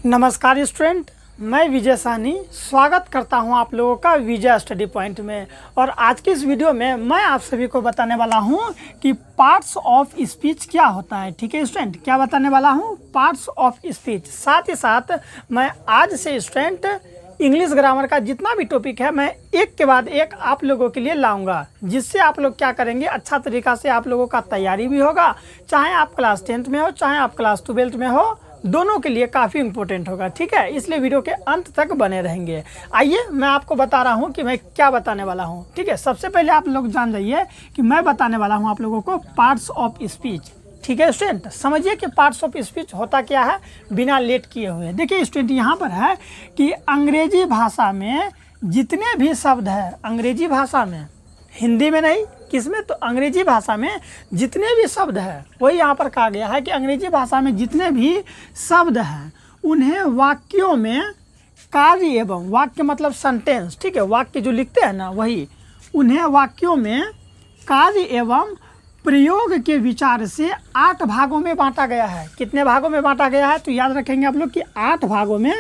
नमस्कार स्टूडेंट, मैं विजय साहनी स्वागत करता हूं आप लोगों का विजय स्टडी पॉइंट में। और आज की इस वीडियो में मैं आप सभी को बताने वाला हूं कि पार्ट्स ऑफ स्पीच क्या होता है। ठीक है स्टूडेंट, क्या बताने वाला हूं? Parts of speech. साथ ही साथ मैं आज से स्टूडेंट इंग्लिश ग्रामर का जितना भी टॉपिक है मैं एक के बाद एक आप लोगों के लिए लाऊंगा, जिससे आप लोग क्या करेंगे, अच्छा तरीक़ा से आप लोगों का तैयारी भी होगा। चाहे आप क्लास 10th में हो, चाहे आप क्लास 12th में हो, दोनों के लिए काफ़ी इंपॉर्टेंट होगा। ठीक है, इसलिए वीडियो के अंत तक बने रहेंगे। आइए मैं आपको बता रहा हूँ कि मैं क्या बताने वाला हूँ। ठीक है, सबसे पहले आप लोग जान जाइए कि मैं बताने वाला हूँ आप लोगों को पार्ट्स ऑफ स्पीच। ठीक है स्टूडेंट, समझिए कि पार्ट्स ऑफ स्पीच होता क्या है बिना लेट किए हुए। देखिए स्टूडेंट, यहाँ पर है कि अंग्रेजी भाषा में जितने भी शब्द हैं, अंग्रेजी भाषा में, हिंदी में नहीं, किसमें, तो अंग्रेजी भाषा में जितने भी शब्द हैं, वही यहाँ पर कहा गया है कि अंग्रेजी भाषा में जितने भी शब्द हैं उन्हें वाक्यों में कार्य एवं, वाक्य मतलब सेंटेंस, ठीक है, वाक्य जो लिखते हैं ना वही, उन्हें वाक्यों में कार्य एवं प्रयोग के विचार से 8 भागों में बांटा गया है। कितने भागों में बांटा गया है? तो याद रखेंगे आप लोग कि 8 भागों में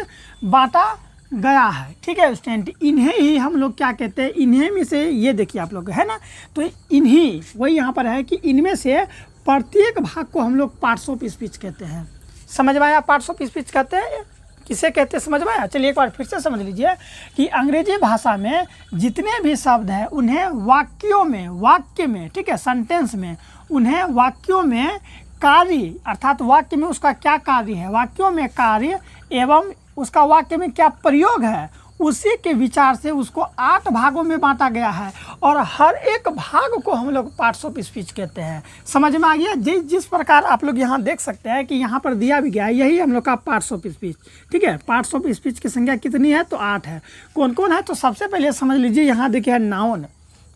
बांटा गया है। ठीक है स्टूडेंट, इन्हें ही हम लोग क्या कहते हैं, इन्हें में से, ये देखिए आप लोग है ना, तो इन्हीं, वही यहाँ पर है कि इनमें से प्रत्येक भाग को हम लोग पार्ट्स ऑफ स्पीच कहते हैं। समझ में आया? पार्ट्स ऑफ स्पीच कहते हैं, किसे कहते हैं समझ में आया? चलिए एक बार फिर से समझ लीजिए कि अंग्रेजी भाषा में जितने भी शब्द हैं उन्हें वाक्यों में, वाक्य में, ठीक है, सेंटेंस में, उन्हें वाक्यों में कार्य, अर्थात वाक्य में उसका क्या कार्य है, वाक्यों में कार्य एवं उसका वाक्य में क्या प्रयोग है, उसी के विचार से उसको 8 भागों में बांटा गया है। और हर एक भाग को हम लोग पार्ट्स ऑफ स्पीच कहते हैं। समझ में आ गया? जिस प्रकार आप लोग यहाँ देख सकते हैं कि यहाँ पर दिया भी गया है, यही हम लोग का पार्ट्स ऑफ स्पीच। ठीक है, पार्ट्स ऑफ स्पीच की संख्या कितनी है? तो 8 है। कौन कौन है? तो सबसे पहले समझ लीजिए, यहाँ देखिए नाउन।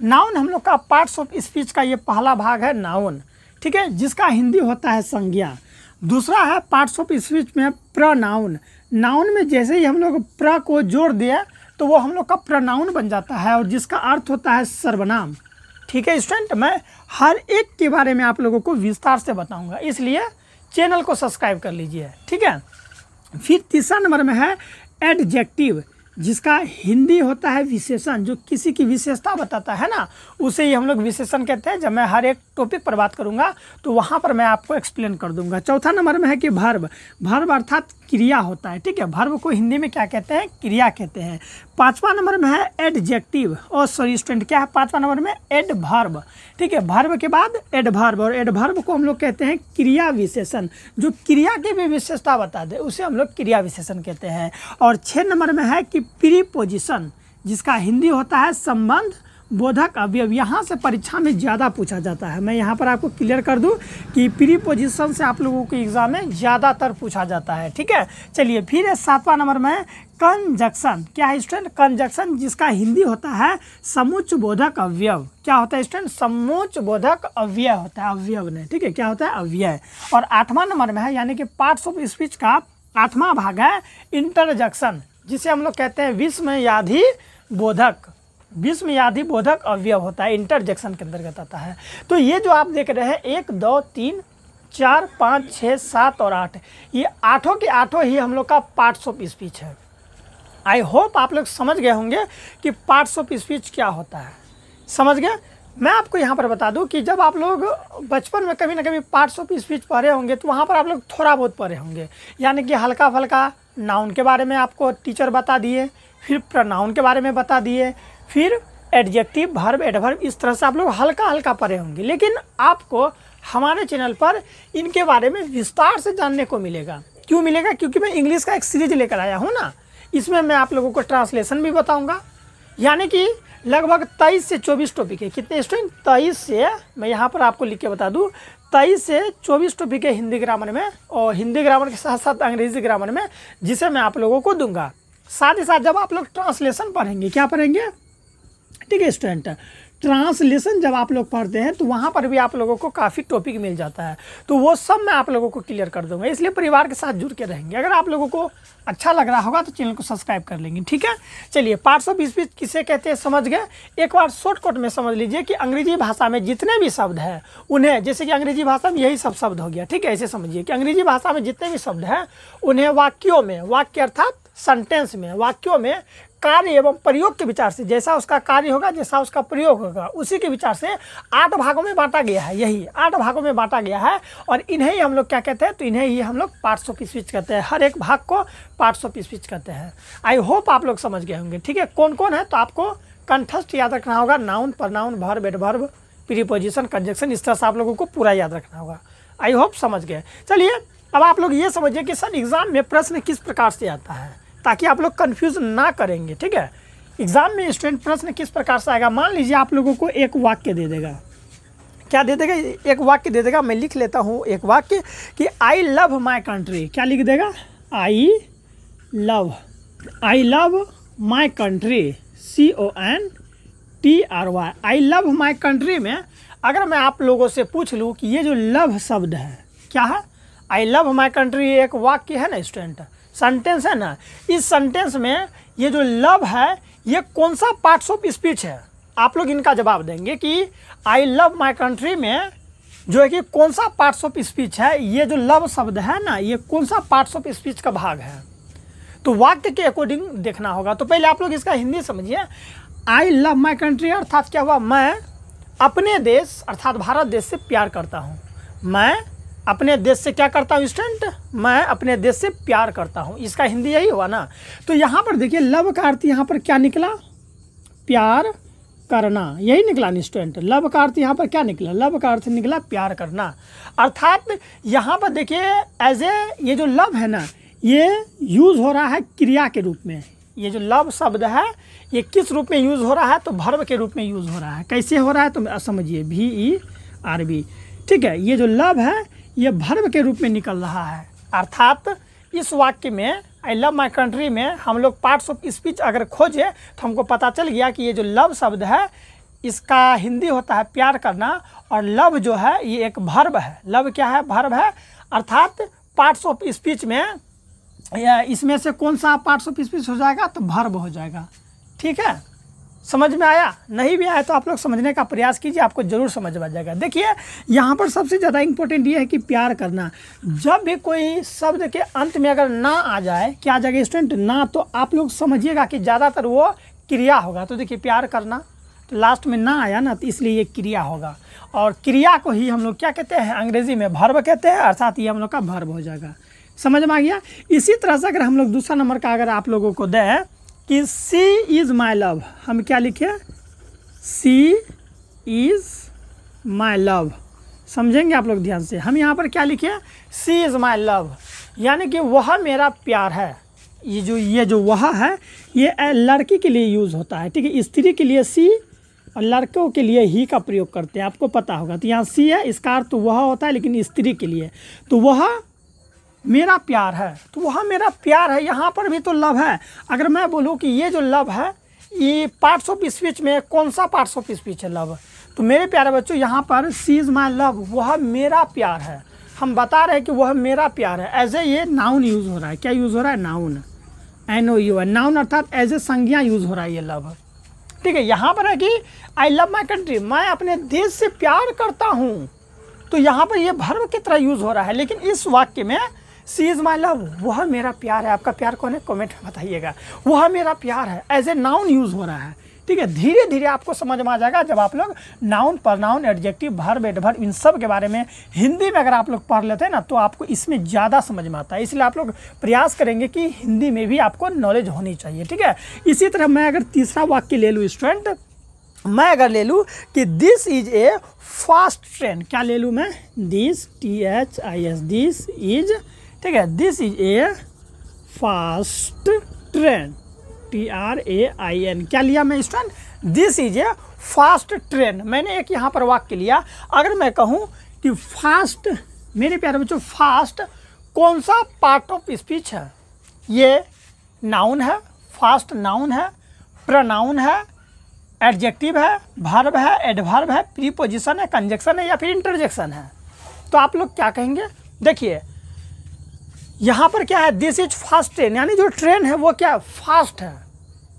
नाउन हम लोग का पार्ट्स ऑफ स्पीच का ये पहला भाग है, नाउन। ठीक है, जिसका हिंदी होता है संज्ञा। दूसरा है पार्ट्स ऑफ स्पीच में प्रोनाउन। नाउन में जैसे ही हम लोग प्र को जोड़ दिए तो वो हम लोग का प्रोनाउन बन जाता है और जिसका अर्थ होता है सर्वनाम। ठीक है स्टूडेंट, मैं हर एक के बारे में आप लोगों को विस्तार से बताऊंगा, इसलिए चैनल को सब्सक्राइब कर लीजिए। ठीक है, फिर तीसरा नंबर में है एडजेक्टिव, जिसका हिंदी होता है विशेषण, जो किसी की विशेषता बताता है ना, उसे ही हम लोग विशेषण कहते हैं। जब मैं हर एक टॉपिक पर बात करूंगा तो वहां पर मैं आपको एक्सप्लेन कर दूंगा। चौथा नंबर में है कि वर्ब। वर्ब अर्थात क्रिया होता है। ठीक है, वर्ब को हिंदी में क्या कहते हैं? क्रिया कहते हैं। पांचवा नंबर में है एडजेक्टिव, और सॉरी स्टूडेंट, क्या है पांचवा नंबर में? एडवर्ब। ठीक है, वर्ब के बाद एडवर्ब, और एडवर्ब को हम लोग कहते हैं क्रिया विशेषण, जो क्रिया की भी विशेषता बता दे उसे हम लोग क्रिया विशेषण कहते हैं। और 6 नंबर में है कि प्रीपोजिशन, जिसका हिंदी होता है संबंध बोधक अवयव। यहाँ से परीक्षा में ज़्यादा पूछा जाता है। मैं यहाँ पर आपको क्लियर कर दूँ कि प्रीपोजिशन से आप लोगों के एग्जाम में ज़्यादातर पूछा जाता है। ठीक है, चलिए फिर 7वां नंबर में कंजक्शन। क्या है स्टूडेंट? कंजक्शन, जिसका हिंदी होता है समुच्च बोधक अवयव। क्या होता है स्टूडेंट? समुच्च बोधक अवयव होता है, अवयव ने। ठीक है, क्या होता है? अवयव। और 8वां नंबर में है, यानी कि पार्ट्स ऑफ स्पीच का 8वां भाग है इंटरजेक्शन, जिसे हम लोग कहते हैं विस्मयादि बोधक। विस्मयादि बोधक अवयव होता है, इंटरजेक्शन के अंतर्गत आता है। तो ये जो आप देख रहे हैं 1 2 3 4 5 6 7 और 8, ये 8 के 8 ही हम लोग का पार्ट्स ऑफ स्पीच है। आई होप आप लोग समझ गए होंगे कि पार्ट्स ऑफ स्पीच क्या होता है। समझ गए? मैं आपको यहाँ पर बता दूँ कि जब आप लोग बचपन में कभी ना कभी पार्ट्स ऑफ स्पीच पढ़े होंगे तो वहाँ पर आप लोग थोड़ा बहुत पढ़े होंगे, यानी कि हल्का फल्का नाउन के बारे में आपको टीचर बता दिए, फिर प्रोनाउन के बारे में बता दिए, फिर एडजेक्टिव, वर्ब, एडवर्ब, इस तरह से आप लोग हल्का हल्का पढ़े होंगे। लेकिन आपको हमारे चैनल पर इनके बारे में विस्तार से जानने को मिलेगा। क्यों मिलेगा? क्योंकि मैं इंग्लिश का एक सीरीज लेकर आया हूँ ना, इसमें मैं आप लोगों को ट्रांसलेशन भी बताऊँगा। यानी कि लगभग 23 से 24 टॉपिक है। कितने स्टूडेंट? 23 से, मैं यहाँ पर आपको लिख के बता दूँ, 23 से 24 टॉपिक है हिंदी ग्रामर में, और हिंदी ग्रामर के साथ साथ अंग्रेजी ग्रामर में, जिसे मैं आप लोगों को दूंगा। साथ ही साथ जब आप लोग ट्रांसलेशन पढ़ेंगे, क्या पढ़ेंगे? ठीक है स्टूडेंट, ट्रांसलेशन जब आप लोग पढ़ते हैं तो वहाँ पर भी आप लोगों को काफ़ी टॉपिक मिल जाता है, तो वो सब मैं आप लोगों को क्लियर कर दूंगा। इसलिए परिवार के साथ जुड़ के रहेंगे। अगर आप लोगों को अच्छा लग रहा होगा तो चैनल को सब्सक्राइब कर लेंगे, ठीक है। चलिए, पार्ट्स ऑफ स्पीच किसे कहते हैं समझ गए। एक बार शॉर्टकट में समझ लीजिए कि अंग्रेजी भाषा में जितने भी शब्द हैं उन्हें, जैसे कि अंग्रेजी भाषा में यही सब शब्द हो गया, ठीक है। ऐसे समझिए कि अंग्रेजी भाषा में जितने भी शब्द हैं उन्हें वाक्यों में, वाक्य अर्थात सेंटेंस में, वाक्यों में कार्य एवं प्रयोग के विचार से, जैसा उसका कार्य होगा, जैसा उसका प्रयोग होगा, उसी के विचार से 8 भागों में बांटा गया है। यही 8 भागों में बांटा गया है और इन्हें ही हम लोग क्या कहते हैं, तो इन्हें ही हम लोग पार्ट्स ऑफ स्पीच कहते हैं। हर एक भाग को पार्ट्स ऑफ स्पीच कहते हैं। आई होप आप लोग समझ गए होंगे, ठीक है। कौन कौन है तो आपको कंठस्थ याद रखना होगा। Noun, pronoun, verb, adverb, preposition, conjunction, इस तरह से आप लोगों को पूरा याद रखना होगा। आई होप समझ गए। चलिए, अब आप लोग ये समझिए कि सर एग्जाम में प्रश्न किस प्रकार से आता है, ताकि आप लोग कंफ्यूज ना करेंगे, ठीक है। एग्जाम में स्टूडेंट प्रश्न किस प्रकार से आएगा। मान लीजिए आप लोगों को एक वाक्य दे देगा, क्या दे देगा, एक वाक्य दे देगा। मैं लिख लेता हूँ एक वाक्य कि आई लव माई कंट्री। क्या लिख देगा, I love my country, CONTRY, I love my country में अगर मैं आप लोगों से पूछ लूँ कि ये जो लव शब्द है क्या है, आई लव माई कंट्री एक वाक्य है ना स्टूडेंट, सेंटेंस है ना। इस सेंटेंस में ये जो लव है ये कौन सा पार्ट्स ऑफ स्पीच है। आप लोग इनका जवाब देंगे कि आई लव माई कंट्री में जो है कि कौन सा पार्ट्स ऑफ स्पीच है, ये जो लव शब्द है ना ये कौन सा पार्ट्स ऑफ स्पीच का भाग है। तो वाक्य के अकॉर्डिंग देखना होगा। तो पहले आप लोग इसका हिंदी समझिए। आई लव माई कंट्री अर्थात क्या हुआ, मैं अपने देश अर्थात भारत देश से प्यार करता हूँ। मैं अपने देश से क्या करता हूँ स्टूडेंट, मैं अपने देश से प्यार करता हूँ। इसका हिंदी यही हुआ ना। तो यहाँ पर देखिए लव का अर्थ यहाँ पर क्या निकला, प्यार करना, यही निकला ना स्टूडेंट। लव का अर्थ यहाँ पर क्या निकला, लव का अर्थ निकला प्यार करना। अर्थात यहाँ पर देखिए एज ए ये जो लव है ना ये यूज़ हो रहा है क्रिया के रूप में। ये जो लव शब्द है ये किस रूप में यूज़ हो रहा है, तो वर्ब के रूप में यूज़ हो रहा है। कैसे हो रहा है तो समझिए, VERB, ठीक है। ये जो लव है ये वर्ब के रूप में निकल रहा है। अर्थात इस वाक्य में आई लव माई कंट्री में हम लोग पार्ट्स ऑफ स्पीच अगर खोजें तो हमको पता चल गया कि ये जो लव शब्द है इसका हिंदी होता है प्यार करना, और लव जो है ये एक वर्ब है। लव क्या है, वर्ब है। अर्थात पार्ट्स ऑफ स्पीच में इसमें से कौन सा पार्ट्स ऑफ स्पीच हो जाएगा, तो वर्ब हो जाएगा, ठीक है। समझ में आया, नहीं भी आया तो आप लोग समझने का प्रयास कीजिए, आपको जरूर समझ में आ जाएगा। देखिए यहाँ पर सबसे ज़्यादा इंपॉर्टेंट ये है कि प्यार करना। जब भी कोई शब्द के अंत में अगर ना आ जाए, क्या आ जाएगा स्टूडेंट, ना, तो आप लोग समझिएगा कि ज़्यादातर वो क्रिया होगा। तो देखिए प्यार करना, तो लास्ट में ना आया ना, तो इसलिए ये क्रिया होगा। और क्रिया को ही हम लोग क्या कहते हैं, अंग्रेजी में वर्ब कहते हैं। अर्थात ये हम लोग का वर्ब हो जाएगा। समझ में आ गया। इसी तरह से अगर हम लोग दूसरा नंबर का अगर आप लोगों को दें कि सी इज़ माई लव, हम क्या लिखे, सी इज़ माई लव। समझेंगे आप लोग ध्यान से। हम यहाँ पर क्या लिखे, सी इज़ माई लव, यानी कि वह मेरा प्यार है। ये जो वह है ये लड़की के लिए यूज़ होता है, ठीक है। स्त्री के लिए सी और लड़कों के लिए ही का प्रयोग करते हैं, आपको पता होगा। तो यहाँ सी है, इसका अर्थ तो वह होता है, लेकिन स्त्री के लिए तो वह मेरा प्यार है, तो वह मेरा प्यार है। यहाँ पर भी तो लव है। अगर मैं बोलूँ कि ये जो लव है ये पार्ट्स ऑफ स्पीच में कौन सा पार्ट्स ऑफ स्पीच है, लव, तो मेरे प्यारे बच्चों यहाँ पर सी इज़ माई लव, वह मेरा प्यार है। हम बता रहे हैं कि वह मेरा प्यार है। एज ए ये नाउन यूज़ हो रहा है। क्या यूज़ हो रहा है, नाउन, NOUN, नाउन अर्थात एज ए संज्ञा यूज़ हो रहा है ये लव, ठीक है। यहाँ पर है कि आई लव माई कंट्री, मैं अपने देश से प्यार करता हूँ, तो यहाँ पर ये वर्ब की तरह यूज़ हो रहा है। लेकिन इस वाक्य में सी इज़ माई लव, वह मेरा प्यार है। आपका प्यार कौन है, कमेंट में बताइएगा। वह मेरा प्यार है, एज ए नाउन यूज़ हो रहा है, ठीक है। धीरे धीरे आपको समझ में आ जाएगा जब आप लोग noun, pronoun, adjective, verb, adverb इन सब के बारे में हिंदी में अगर आप लोग पढ़ लेते हैं ना तो आपको इसमें ज़्यादा समझ में आता है। इसलिए आप लोग प्रयास करेंगे कि हिंदी में भी आपको नॉलेज होनी चाहिए, ठीक है। इसी तरह मैं अगर तीसरा वाक्य ले लूँ स्टूडेंट, मैं अगर ले लूँ कि this is a fast train, क्या ले लूँ मैं, दिस, THIS, दिस इज, ठीक है, this is a fast train, TRAIN, क्या लिया मैं student, this is a fast train. मैंने एक यहाँ पर वाक्य लिया। अगर मैं कहूँ कि फास्ट, मेरे प्यारे बच्चों, फास्ट कौन सा पार्ट ऑफ स्पीच है, ये नाउन है, फास्ट नाउन है, प्रनाउन है, एडजेक्टिव है, वर्ब है, एडवर्ब है, प्रीपोजिशन है, कंजक्शन है या फिर इंटरजेक्शन है। तो आप लोग क्या कहेंगे? देखिए यहाँ पर क्या है, दिस इज फास्ट ट्रेन, यानी जो ट्रेन है वो क्या फास्ट है,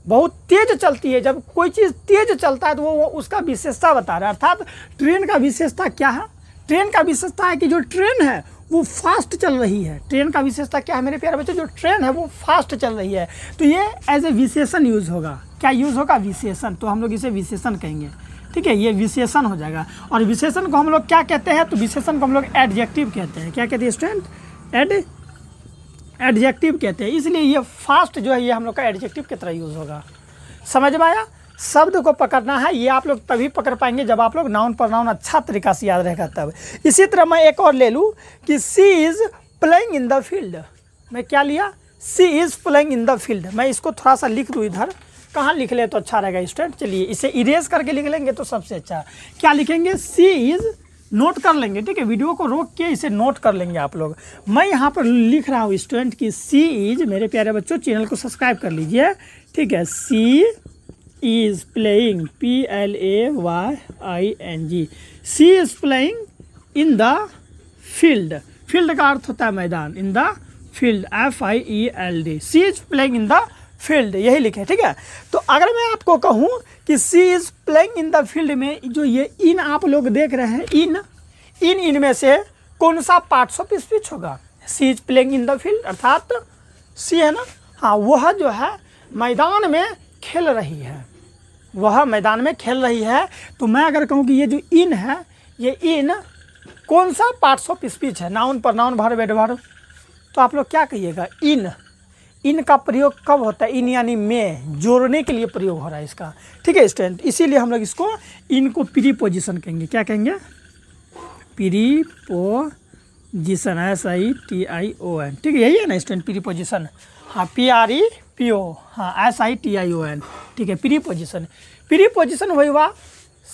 बहुत तेज चलती है। जब कोई चीज़ तेज चलता है तो वो उसका विशेषता बता रहा है। अर्थात ट्रेन का विशेषता क्या है? ट्रेन का विशेषता है कि जो ट्रेन है वो फास्ट चल रही है। ट्रेन का विशेषता क्या है मेरे प्यारे बच्चों? जो ट्रेन है वो फास्ट चल रही है। तो ये एज ए विशेषण यूज़ होगा। क्या यूज़ होगा? विशेषण। तो हम लोग इसे विशेषण कहेंगे, ठीक है, ये विशेषण हो जाएगा। और विशेषण को हम लोग क्या कहते हैं? तो विशेषण को हम लोग एडजेक्टिव कहते हैं। क्या कहते हैं स्टूडेंट? एडजेक्टिव कहते हैं। इसलिए ये फास्ट जो है ये हम लोग का एडजेक्टिव की तरह यूज़ होगा। समझ में आया? शब्द को पकड़ना है, ये आप लोग तभी पकड़ पाएंगे जब आप लोग नाउन प्रोनाउन अच्छा तरीका से याद रहेगा तब। इसी तरह मैं एक और ले लूँ कि she is playing in the field. मैं क्या लिया? She is playing in the field. मैं इसको थोड़ा सा लिख दूँ इधर, कहाँ लिख ले तो अच्छा रहेगा स्टूडेंट? चलिए इसे इरेज करके लिख लेंगे तो सबसे अच्छा। क्या लिखेंगे? सी इज़, नोट कर लेंगे, ठीक है, वीडियो को रोक के इसे नोट कर लेंगे आप लोग। मैं यहाँ पर लिख रहा हूँ स्टूडेंट कि सी इज़, मेरे प्यारे बच्चों चैनल को सब्सक्राइब कर लीजिए, ठीक है। She is playing, PLAYING, she is playing in the field. Field का अर्थ होता है मैदान। In the field, FIELD, she is playing in the field, यही लिखे, ठीक है। तो अगर मैं आपको कहूँ कि she is playing in the field में जो ये इन आप लोग देख रहे हैं, इन में से कौन सा पार्ट्स ऑफ स्पीच होगा? She is playing in the field, अर्थात सी है ना, हाँ, वह जो है मैदान में खेल रही है, वह मैदान में खेल रही है। तो मैं अगर कहूँ कि ये जो इन है, ये इन कौन सा पार्ट्स ऑफ स्पीच है? Noun, pronoun, verb, adverb. तो आप लोग क्या कहिएगा? इन का प्रयोग कब होता है? इन यानी में, जोड़ने के लिए प्रयोग हो रहा है इसका, ठीक है स्टूडेंट। इसीलिए हम लोग इसको इनको प्रीपोजिशन कहेंगे। क्या कहेंगे? प्रीपोजिशन, SITION, ठीक है, यही है ना स्टूडेंट प्रीपोजिशन? हाँ, PREPO, हाँ, SITION, ठीक है, प्रीपोजिशन। प्रीपोजिशन वही हुआ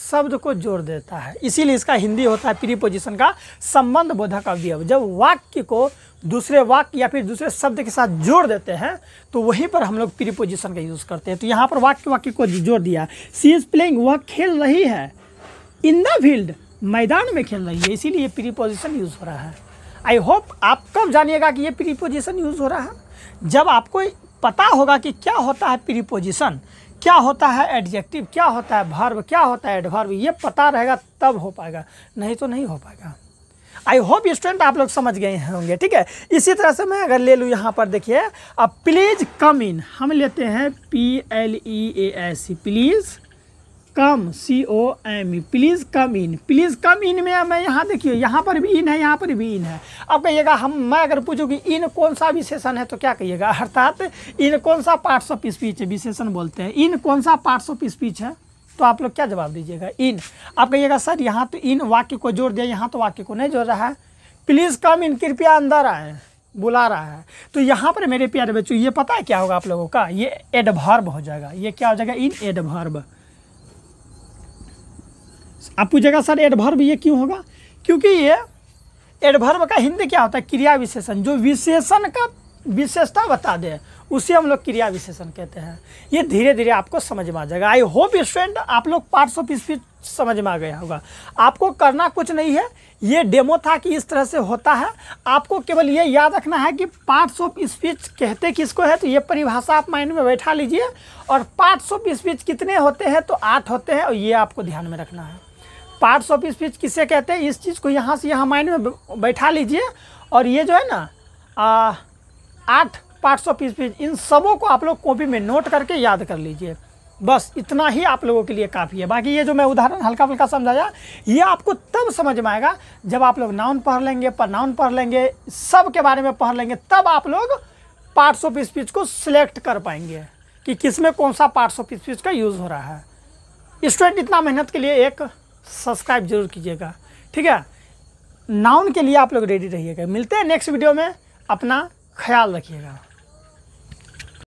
शब्द को जोड़ देता है, इसीलिए इसका हिंदी होता है प्रीपोजिशन का संबंध बोधक अवयव। जब वाक्य को दूसरे वाक्य या फिर दूसरे शब्द के साथ जोड़ देते हैं तो वहीं पर हम लोग प्रीपोजिशन का यूज़ करते हैं। तो यहाँ पर वाक्य को जोड़ दिया। सी इज़ प्लेइंग, वह खेल रही है, इन द फील्ड, मैदान में खेल रही है, इसीलिए प्रीपोजिशन यूज़ हो रहा है। आई होप आप कब जानिएगा कि ये प्रीपोजिशन यूज़ हो रहा है? जब आपको पता होगा कि क्या होता है प्रीपोजिशन, क्या होता है एडजेक्टिव, क्या होता है वर्ब, क्या होता है एडवर्ब, ये पता रहेगा तब हो पाएगा, नहीं तो नहीं हो पाएगा। आई होप स्टूडेंट आप लोग समझ गए होंगे, ठीक है। इसी तरह से मैं अगर ले लूँ यहाँ पर देखिए, अब प्लीज़ कम इन, हम लेते हैं PLEAS, please come, COME, please come in. Please come in में मैं यहाँ देखिए, यहाँ पर भी इन है, यहाँ पर भी इन है। अब कहिएगा मैं अगर पूछूँ कि इन कौन सा विशेषण है तो क्या कहिएगा? अर्थात इन कौन सा पार्ट्स ऑफ स्पीच है, विशेषण बोलते हैं। इन कौन सा पार्ट्स ऑफ स्पीच है? तो आप लोग क्या जवाब दीजिएगा? इन। आप कहिएगा सर यहाँ तो इन वाक्य को जोड़ दिया, यहाँ तो वाक्य को नहीं जोड़ रहा है। प्लीज़ कम इन, कृपया अंदर आए, बुला रहा है। तो यहाँ पर मेरे प्यारे बच्चों ये पता है क्या होगा आप लोगों का? ये एडवर्ब हो जाएगा। ये क्या हो जाएगा? इन एडवर्ब। आप पूछेगा सर एडवर्ब ये क्यों होगा? क्योंकि ये एडवर्ब का हिंदी क्या होता है? क्रिया विशेषण। जो विशेषण का विशेषता बता दे उसे हम लोग क्रिया विशेषण कहते हैं। ये धीरे धीरे आपको समझ में आ जाएगा। आई होप स्टूडेंट आप लोग पार्ट्स ऑफ स्पीच समझ में आ गया होगा। आपको करना कुछ नहीं है, ये डेमो था कि इस तरह से होता है। आपको केवल ये याद रखना है कि पार्ट्स ऑफ स्पीच कहते किसको है, तो ये परिभाषा आप माइंड में बैठा लीजिए। और पार्ट्स ऑफ स्पीच कितने होते हैं? तो 8 होते हैं, और ये आपको ध्यान में रखना है। पार्ट्स ऑफ स्पीच किसे कहते हैं, इस चीज़ को यहाँ से यहाँ माइंड में बैठा लीजिए। और ये जो है ना 8 पार्ट्स ऑफ स्पीच, इन सबों को आप लोग कॉपी में नोट करके याद कर लीजिए। बस इतना ही आप लोगों के लिए काफ़ी है। बाकी ये जो मैं उदाहरण हल्का फुल्का समझाया, ये आपको तब समझ में आएगा जब आप लोग नाउन पढ़ लेंगे, प्रोनाउन पढ़ लेंगे, सब के बारे में पढ़ लेंगे, तब आप लोग पार्ट्स ऑफ स्पीच को सिलेक्ट कर पाएंगे कि किस में कौन सा पार्ट्स ऑफ स्पीच का यूज़ हो रहा है। स्टूडेंट इतना मेहनत के लिए एक सब्सक्राइब जरूर कीजिएगा, ठीक है। नाउन के लिए आप लोग रेडी रहिएगा। मिलते हैं नेक्स्ट वीडियो में, अपना ख्याल रखिएगा।